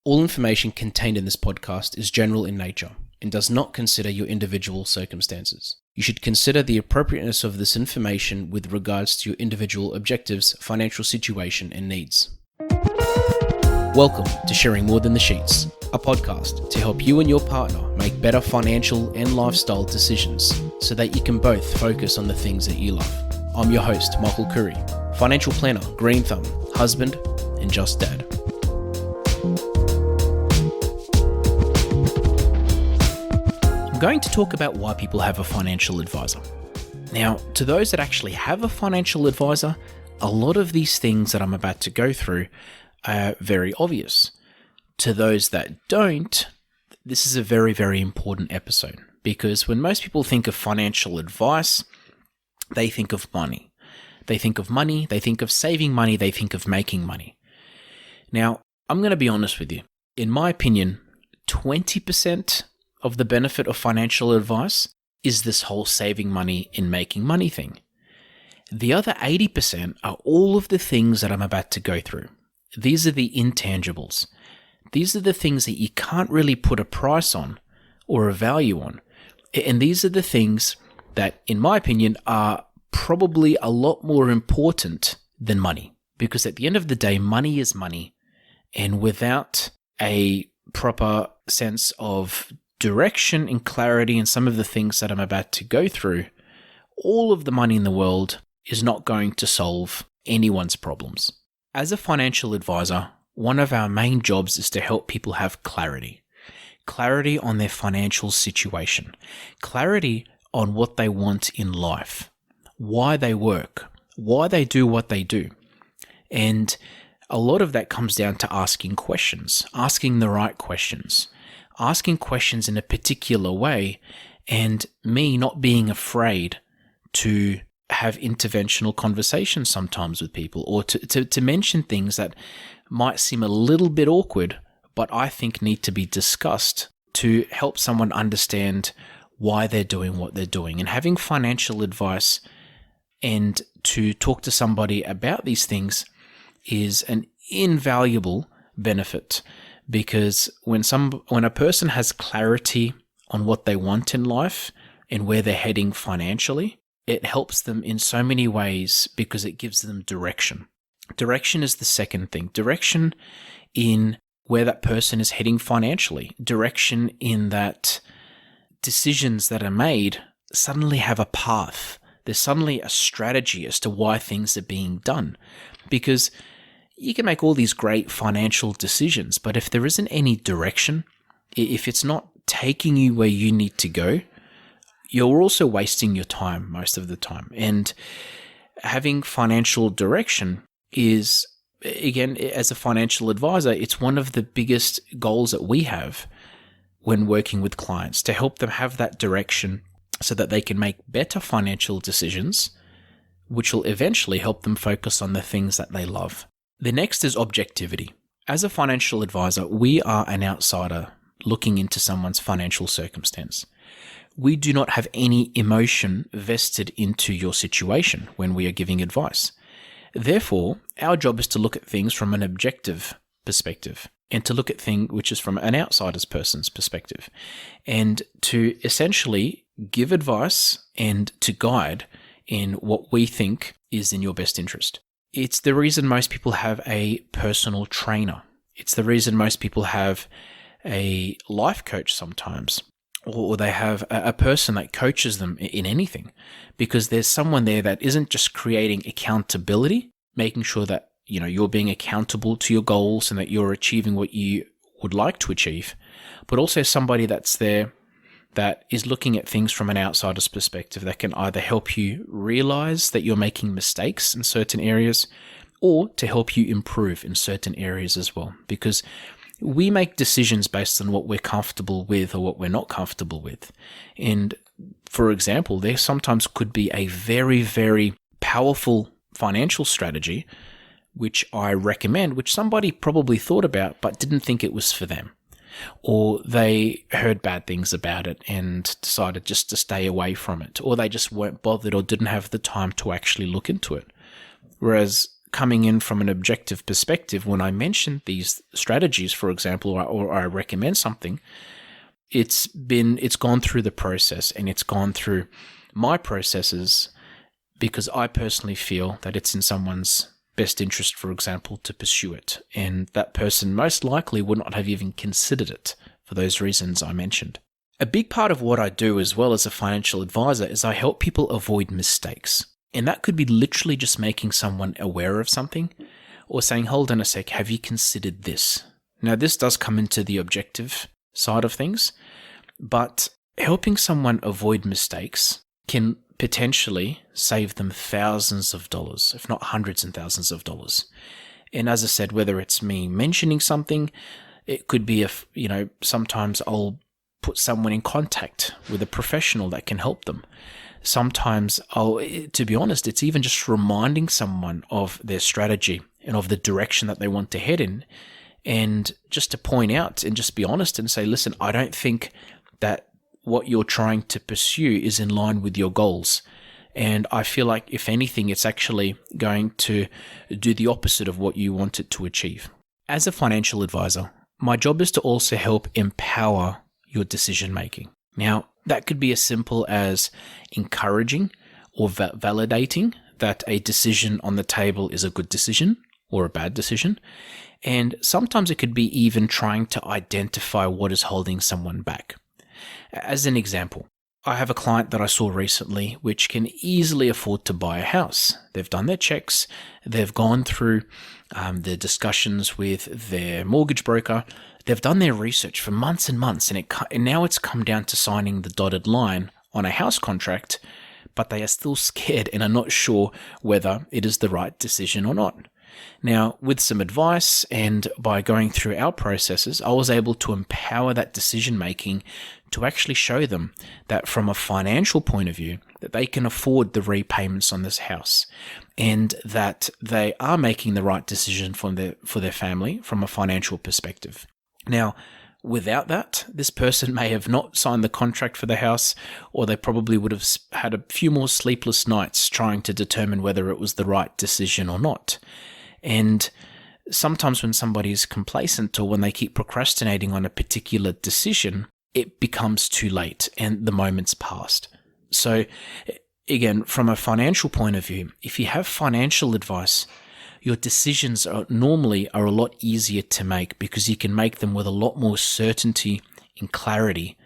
All information contained in this podcast is general in nature and does not consider your individual circumstances. You should consider the appropriateness of this information with regards to your individual objectives, financial situation, and needs. Welcome to Sharing More Than the Sheets, a podcast to help you and your partner make better financial and lifestyle decisions so that you can both focus on the things that you love. I'm your host, Michael Curry, financial planner, green thumb, husband, and just dad. I'm going to talk about why people have a financial advisor. Now, to those that actually have a financial advisor, a lot of these things that I'm about to go through are very obvious. To those that don't, this is a very, very important episode because when most people think of financial advice, they think of money. They think of money, they think of saving money, they think of making money. Now, I'm going to be honest with you. In my opinion, 20% of the benefit of financial advice is this whole saving money and making money thing. The other 80% are all of the things that I'm about to go through. These are the intangibles. These are the things that you can't really put a price on or a value on. And these are the things that, in my opinion, are probably a lot more important than money. Because at the end of the day, money is money. And without a proper sense of direction and clarity in some of the things that I'm about to go through, all of the money in the world is not going to solve anyone's problems. As a financial advisor, one of our main jobs is to help people have clarity. Clarity on their financial situation. Clarity on what they want in life. Why they work. Why they do what they do. And a lot of that comes down to asking questions. Asking the right questions. Asking questions in a particular way, and me not being afraid to have interventional conversations sometimes with people, or to mention things that might seem a little bit awkward, but I think need to be discussed to help someone understand why they're doing what they're doing. And having financial advice and to talk to somebody about these things is an invaluable benefit. Because when a person has clarity on what they want in life and where they're heading financially, it helps them in so many ways because it gives them direction. Direction is the second thing. Direction in where that person is heading financially. Direction in that decisions that are made suddenly have a path. There's suddenly a strategy as to why things are being done. Because you can make all these great financial decisions, but if there isn't any direction, if it's not taking you where you need to go, you're also wasting your time most of the time. And having financial direction is, again, as a financial advisor, it's one of the biggest goals that we have when working with clients, to help them have that direction so that they can make better financial decisions, which will eventually help them focus on the things that they love. The next is objectivity. As a financial advisor, we are an outsider looking into someone's financial circumstance. We do not have any emotion vested into your situation when we are giving advice. Therefore, our job is to look at things from an objective perspective and to look at things which is from an outsider's person's perspective, and to essentially give advice and to guide in what we think is in your best interest. It's the reason most people have a personal trainer. It's the reason most people have a life coach sometimes, or they have a person that coaches them in anything, because there's someone there that isn't just creating accountability, making sure that you're being accountable to your goals and that you're achieving what you would like to achieve, but also somebody that's there that is looking at things from an outsider's perspective that can either help you realize that you're making mistakes in certain areas or to help you improve in certain areas as well. Because we make decisions based on what we're comfortable with or what we're not comfortable with. And for example, there sometimes could be a very, very powerful financial strategy which I recommend, which somebody probably thought about but didn't think it was for them. Or they heard bad things about it and decided just to stay away from it. Or they just weren't bothered or didn't have the time to actually look into it. Whereas coming in from an objective perspective, when I mention these strategies, for example, or I recommend something, it's gone through the process, and it's gone through my processes because I personally feel that it's in someone's best interest, for example, to pursue it. And that person most likely would not have even considered it for those reasons I mentioned. A big part of what I do as well as a financial advisor is I help people avoid mistakes. And that could be literally just making someone aware of something or saying, hold on a sec, have you considered this? Now, this does come into the objective side of things, but helping someone avoid mistakes can potentially save them thousands of dollars, if not hundreds and thousands of dollars. And as I said, whether it's me mentioning something, it could be sometimes I'll put someone in contact with a professional that can help them. Sometimes to be honest, it's even just reminding someone of their strategy and of the direction that they want to head in. And just to point out and just be honest and say, listen, I don't think that what you're trying to pursue is in line with your goals. And I feel like, if anything, it's actually going to do the opposite of what you want it to achieve. As a financial advisor, my job is to also help empower your decision making. Now, that could be as simple as encouraging or validating that a decision on the table is a good decision or a bad decision. And sometimes it could be even trying to identify what is holding someone back. As an example, I have a client that I saw recently which can easily afford to buy a house. They've done their checks, they've gone through the discussions with their mortgage broker, they've done their research for months and months, and now it's come down to signing the dotted line on a house contract, but they are still scared and are not sure whether it is the right decision or not. Now, with some advice and by going through our processes, I was able to empower that decision making to actually show them that from a financial point of view, that they can afford the repayments on this house and that they are making the right decision for their family from a financial perspective. Now, without that, this person may have not signed the contract for the house, or they probably would have had a few more sleepless nights trying to determine whether it was the right decision or not. And sometimes when somebody is complacent or when they keep procrastinating on a particular decision, it becomes too late and the moment's passed. So again, from a financial point of view, if you have financial advice, your decisions are a lot easier to make because you can make them with a lot more certainty and clarity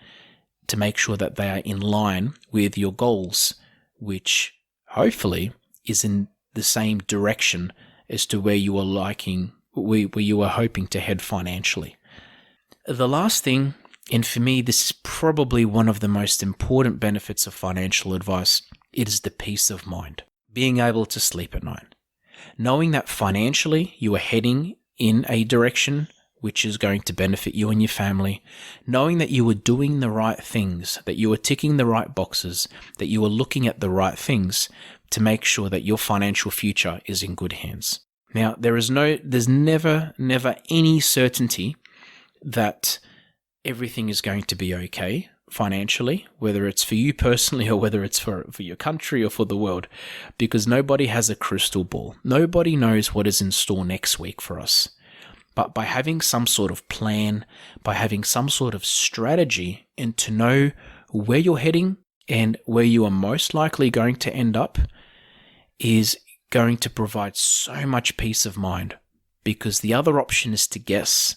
to make sure that they are in line with your goals, which hopefully is in the same direction as to where you are where you are hoping to head financially. The last thing, and for me, this is probably one of the most important benefits of financial advice, it is the peace of mind. Being able to sleep at night. Knowing that financially you are heading in a direction which is going to benefit you and your family. Knowing that you are doing the right things, that you are ticking the right boxes, that you are looking at the right things to make sure that your financial future is in good hands. Now, there's never any certainty that everything is going to be okay financially, whether it's for you personally or whether it's for your country or for the world, because nobody has a crystal ball. Nobody knows what is in store next week for us. But by having some sort of plan, by having some sort of strategy, and to know where you're heading and where you are most likely going to end up, is going to provide so much peace of mind, because the other option is to guess.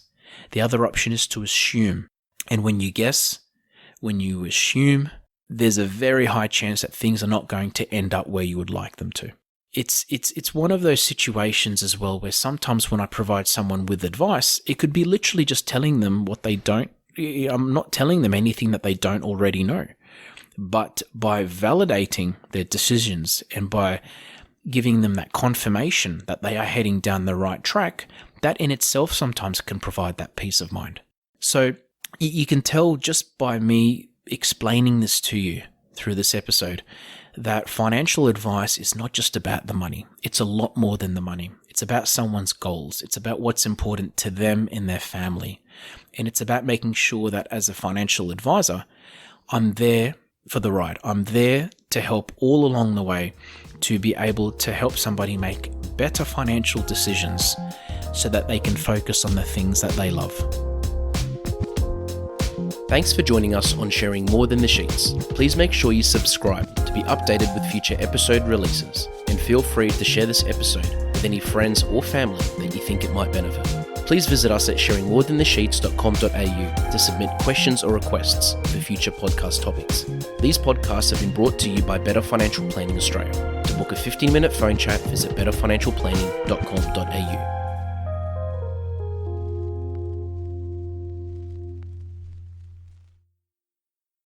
The other option is to assume. And when you guess, when you assume, there's a very high chance that things are not going to end up where you would like them to. It's one of those situations as well where sometimes when I provide someone with advice, it could be literally just telling them what they don't. I'm not telling them anything that they don't already know. But by validating their decisions and by giving them that confirmation that they are heading down the right track, that in itself sometimes can provide that peace of mind. So you can tell just by me explaining this to you through this episode that financial advice is not just about the money. It's a lot more than the money. It's about someone's goals. It's about what's important to them and their family. And it's about making sure that as a financial advisor, I'm there for the ride. I'm there to help all along the way to be able to help somebody make better financial decisions so that they can focus on the things that they love. Thanks for joining us on Sharing More Than the Sheets. Please make sure you subscribe to be updated with future episode releases, and feel free to share this episode with any friends or family that you think it might benefit. Please visit us at sharingmorethanthesheets.com.au to submit questions or requests for future podcast topics. These podcasts have been brought to you by Better Financial Planning Australia. To book a 15-minute phone chat, visit betterfinancialplanning.com.au.